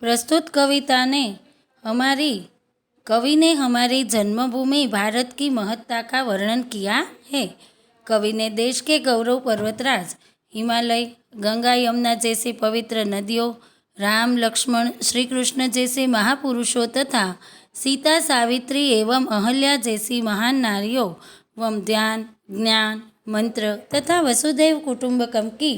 प्रस्तुत कवि ने हमारी जन्मभूमि भारत की महत्ता का वर्णन किया है। कवि ने देश के गौरव पर्वतराज हिमालय, गंगा यमुना जैसी पवित्र नदियों, राम लक्ष्मण श्री कृष्ण जैसे महापुरुषों तथा सीता सावित्री एवं अहल्या जैसी महान नारियों व ध्यान, ज्ञान, मंत्र तथा वसुधैव कुटुंबकम की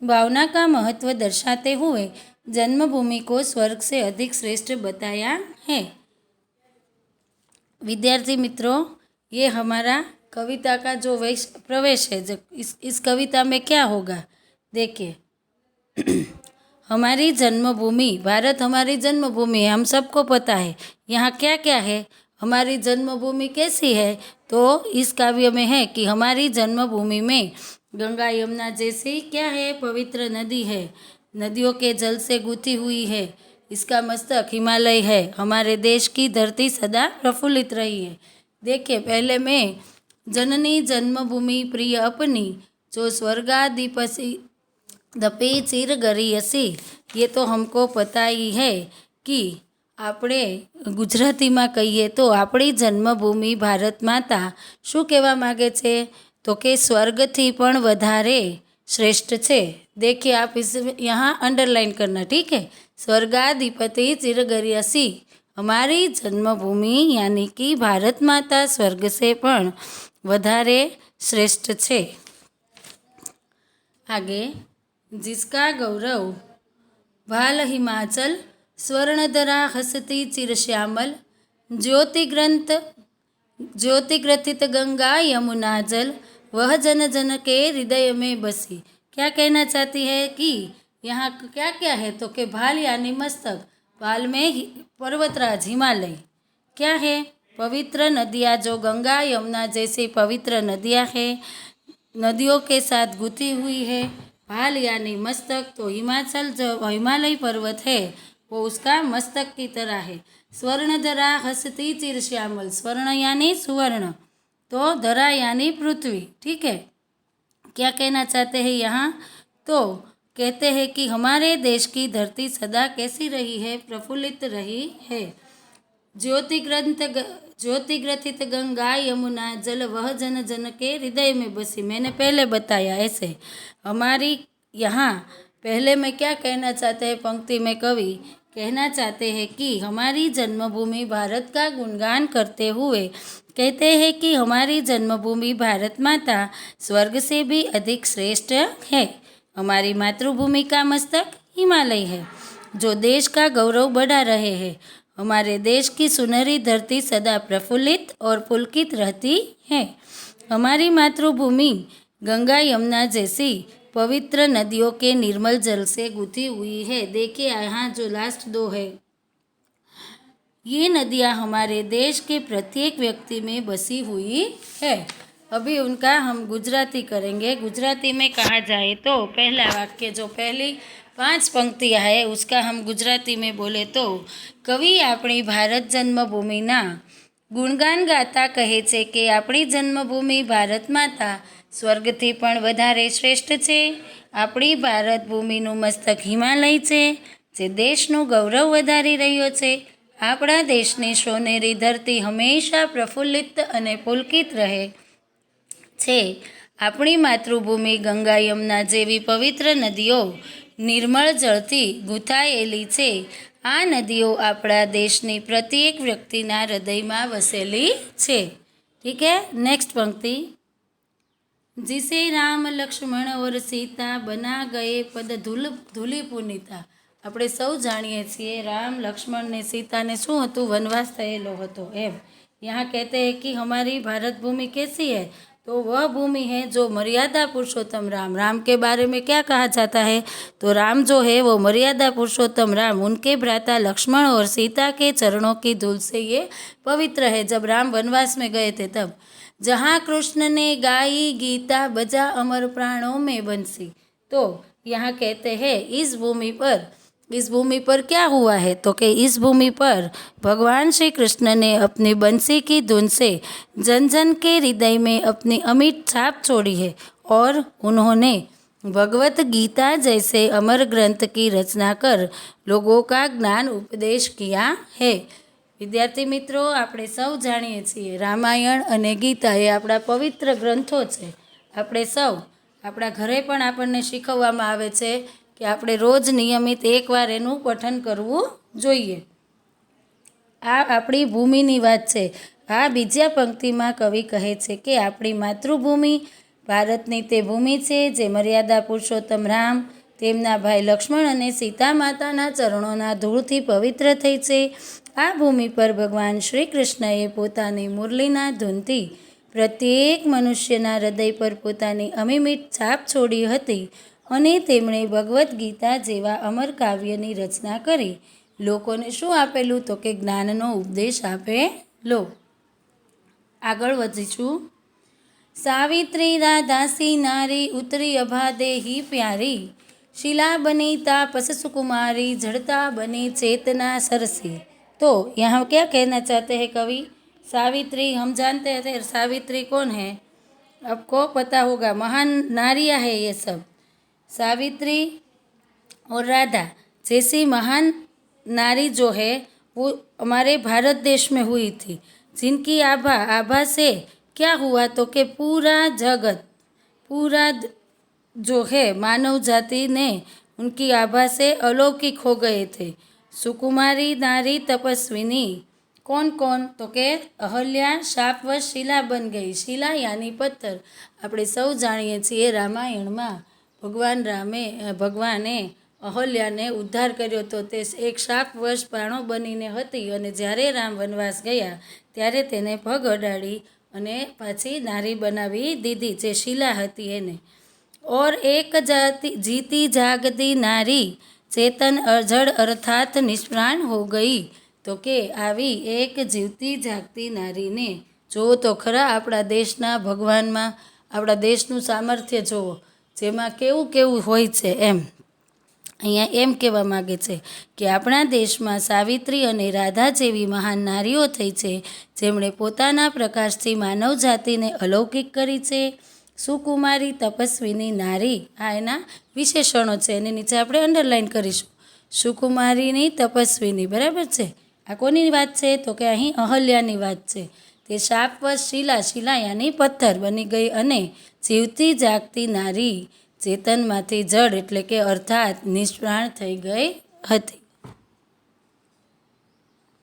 भावना का महत्व दर्शाते हुए जन्मभूमि को स्वर्ग से अधिक श्रेष्ठ बताया है। विद्यार्थी मित्रों, ये हमारा कविता का जो प्रवेश है, इस कविता में क्या होगा देखिए। हमारी जन्मभूमि, भारत हमारी जन्मभूमि है, हम सबको पता है। यहाँ क्या क्या है, हमारी जन्मभूमि कैसी है, तो इस काव्य में है कि हमारी जन्मभूमि में गंगा यमुना जैसी क्या है, पवित्र नदी है, नदियों के जल से गूंथी हुई है। इसका मस्तक हिमालय है। हमारे देश की धरती सदा प्रफुल्लित रही है। देखिए, पहले में जननी जन्मभूमि प्रिय अपनी, जो स्वर्गाधिपति दपे चिर गरीयसी, ये तो हमको पता ही है कि આપણે ગુજરાતીમાં કહીએ તો આપણી જન્મભૂમિ ભારત માતા શું કહેવા માગે છે, તો કે સ્વર્ગથી પણ વધારે श्रेष्ठ છે। देखिए, आप इस यहाँ अंडरलाइन करना, ठीक है। स्वर्गाधिपति चिरगरीयसी, हमारी जन्मभूमि यानी कि भारत माता स्वर्ग से पण વધારે श्रेष्ठ છે। आगे, जिसका गौरव भाल हिमाचल, स्वर्णधरा हसती चिरश्यामल, ज्योतिग्रथित गंगा यमुना जल, वह जन जन के हृदय में बसी। क्या कहना चाहती है कि यहाँ क्या क्या है, तो कि भाल यानी मस्तक, भाल में पर्वतराज हिमालय, क्या है, पवित्र नदियाँ जो गंगा यमुना जैसी पवित्र नदियाँ हैं, नदियों के साथ गुथी हुई है। भाल यानी मस्तक, तो हिमाचल जो हिमालय पर्वत है वो उसका मस्तक की तरह है। स्वर्णधरा हसती चिरश्यामल, स्वर्ण यानी सुवर्ण, तो धरा यानी पृथ्वी, ठीक है। क्या कहना चाहते हैं यहाँ, तो कहते हैं कि हमारे देश की धरती सदा कैसी रही है, प्रफुल्लित रही है। ज्योतिग्रथित गंगा यमुना जल, वह जन जन के हृदय में बसी। मैंने पहले बताया ऐसे। हमारी यहाँ पहले में क्या कहना चाहते हैं, पंक्ति में कवि कहना चाहते हैं कि हमारी जन्मभूमि भारत का गुणगान करते हुए कहते हैं कि हमारी जन्मभूमि भारत माता स्वर्ग से भी अधिक श्रेष्ठ है। हमारी मातृभूमि का मस्तक हिमालय है, जो देश का गौरव बढ़ा रहे हैं। हमारे देश की सुनहरी धरती सदा प्रफुल्लित और पुलकित रहती है। हमारी मातृभूमि गंगा यमुना जैसी पवित्र नदियों के निर्मल जल से गुथी हुई है। देखिए, यहाँ जो लास्ट दो है, ये नदियाँ हमारे देश के प्रत्येक व्यक्ति में बसी हुई है। अभी उनका हम गुजराती करेंगे। गुजराती में कहा जाए तो पहला वाक्य, जो पहली 5 पंक्तियाँ है, उसका हम गुजराती में बोले तो, कवि अपनी भारत जन्मभूमिना गुणगान गाता कहे छे कि अपनी जन्मभूमि भारत माता स्वर्गथी पण वधारे श्रेष्ठ छे। अपनी भारत भूमिનું મસ્તક હિમાલય છે, જે દેશનું ગૌરવ વધારી રહ્યો છે। આપણા દેશની સોનેરી ધરતી હંમેશા પ્રફુલ્લિત અને પુલકિત રહે છે। આપણી માતૃભૂમિ ગંગા યમુના જેવી પવિત્ર નદીઓ નિર્મળ જળથી ગૂંથાયેલી છે। આ નદીઓ આપણા દેશની પ્રત્યેક વ્યક્તિના હૃદયમાં વસેલી છે। ठीक है। नेक्स्ट पंक्ति, जिसे राम लक्ष्मण और सीता बना गए पद धूलि पुनीता। આપણે સૌ જાણીએ છીએ રામ લક્ષ્મણ ને सीता ने શું હતું, વનવાસ થયેલો હતો એમ। यहाँ कहते हैं कि हमारी भारत भूमि कैसी है, तो वह भूमि है जो मर्यादा पुरुषोत्तम राम के बारे में क्या कहा जाता है, तो राम जो है वो मर्यादा पुरुषोत्तम राम, उनके भ्राता लक्ष्मण और सीता के चरणों की धूल से ये पवित्र है। जब राम वनवास में गए थे तब, जहाँ कृष्ण ने गाई गीता बजा अमर प्राणों में बंसी। तो यहाँ कहते हैं इस भूमि पर क्या हुआ है, तो कि इस भूमि पर भगवान श्री कृष्ण ने अपनी बंसी की धुन से जन जन के हृदय में अपनी अमिट छाप छोड़ी है और उन्होंने भगवत गीता जैसे अमर ग्रंथ की रचना कर लोगों का ज्ञान उपदेश किया है। વિદ્યાર્થી મિત્રો, આપણે સૌ જાણીએ છીએ રામાયણ અને ગીતા એ આપણા પવિત્ર ગ્રંથો છે. આપણે સૌ આપણા ઘરે પણ આપણને શીખવવામાં આવે છે કે આપણે રોજ નિયમિત એકવાર એનું પઠન કરવું જોઈએ. આ આપણી ભૂમિની વાત છે. આ બીજા પંક્તિમાં કવિ કહે છે કે આપણી માતૃભૂમિ ભારતની તે ભૂમિ છે જે મર્યાદા પુરુષોત્તમ રામ, તેમના ભાઈ લક્ષ્મણ અને સીતા માતાના ચરણોના ધૂળથી પવિત્ર થઈ છે. આ ભૂમિ પર ભગવાન શ્રી કૃષ્ણએ પોતાની મુરલીના ધૂનથી પ્રત્યેક મનુષ્યના હૃદય પર પોતાની અમિમિત છાપ છોડી હતી અને તેમણે ભગવદ્ ગીતા જેવા અમર કાવ્યની રચના કરી લોકોને શું આપેલું? તો કે જ્ઞાનનો ઉપદેશ આપેલો. આગળ વધીશું. સાવિત્રી રાધાસી નારી ઉતરી અભાદે હી પ્યારી, शिला बनी तापस सुकुमारी, झड़ता बनी चेतना सरसी. तो यहाँ क्या कहना चाहते हैं कवि? सावित्री, हम जानते हैं सावित्री कौन है, आपको पता होगा, महान नारियाँ है ये सब. सावित्री और राधा जैसी महान नारी जो है वो हमारे भारत देश में हुई थी, जिनकी आभा से क्या हुआ? तो कि पूरा जगत, पूरा जो है मानव जाति ने उनकी आभा से अलौकिक हो गए थे. सुकुमारी नारी तपस्विनी कौन कौन? तो के अहल्या शापवश शिला बन गई. शिला यानी पत्थर. આપણે સૌ જાણીએ છીએ રામાયણમાં ભગવાને અહલ્યાને ઉદ્ધાર કર્યો હતો. તે એક શાપવશ પાણો બનીને હતી અને જ્યારે રામ વનવાસ ગયા ત્યારે તેને પગ અડાડી અને પાછી નારી બનાવી દીધી, જે શિલા હતી એને. और एक जीती जागती नारी चेतन जड़ अर्थात निष्प्राण हो गई. तो के आवी एक जीवती जागती नारी ने जो तो खरा आपણા દેશના ભગવાનમાં આપણા દેશનું સામર્થ્ય જુઓ, જેમાં કેવું કેવું હોય છે. અહીંયા એમ કહેવા માગે છે કે આપણા દેશમાં સાવિત્રી અને રાધા જેવી મહાન નારીઓ થઈ છે, જેમણે પોતાના પ્રકાશથી માનવ જાતિને અલૌકિક કરી છે. સુકુમારી તપસ્વીની નારી, આ એના વિશેષણો છે, એની નીચે આપણે અંડરલાઈન કરીશું. સુકુમારીની તપસ્વીની, બરાબર છે. આ કોની વાત છે? તો કે અહીં અહલ્યાની વાત છે. તે શાપવશ શિલા યાની પથ્થર બની ગઈ અને જીવતી જાગતી નારી ચેતનમાંથી જડ એટલે કે અર્થાત નિષ્પ્રાણ થઈ ગઈ હતી.